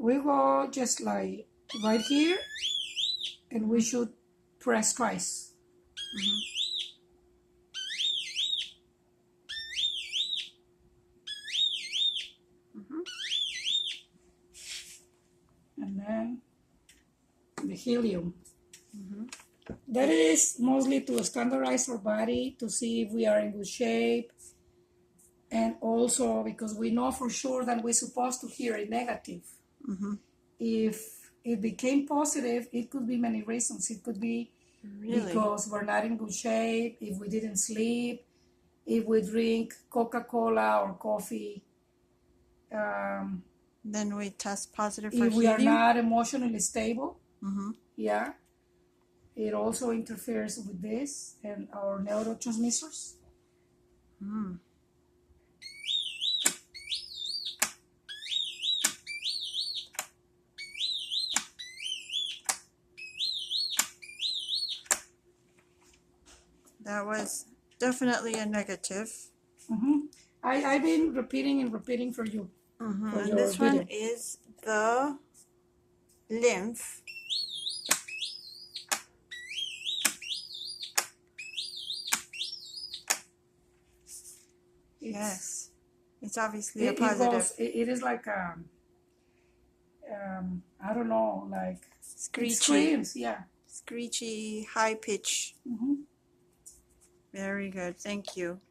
we go just like right here, and we should press twice. And then the helium. That is mostly to standardize our body, to see if we are in good shape, and also because we know for sure that we're supposed to hear a negative. If it became positive, it could be many reasons. It could be because we're not in good shape, if we didn't sleep, if we drink Coca-Cola or coffee. Then we test positive for If we are helium. not emotionally stable, yeah, it also interferes with this and our neurotransmitters. That was definitely a negative. I've been repeating and repeating for you. For And your this video. one is the lymph. Yes, it's obviously a positive. It is like I don't know, like Screechy. It screams, yeah. Screechy, high pitch. Very good. Thank you.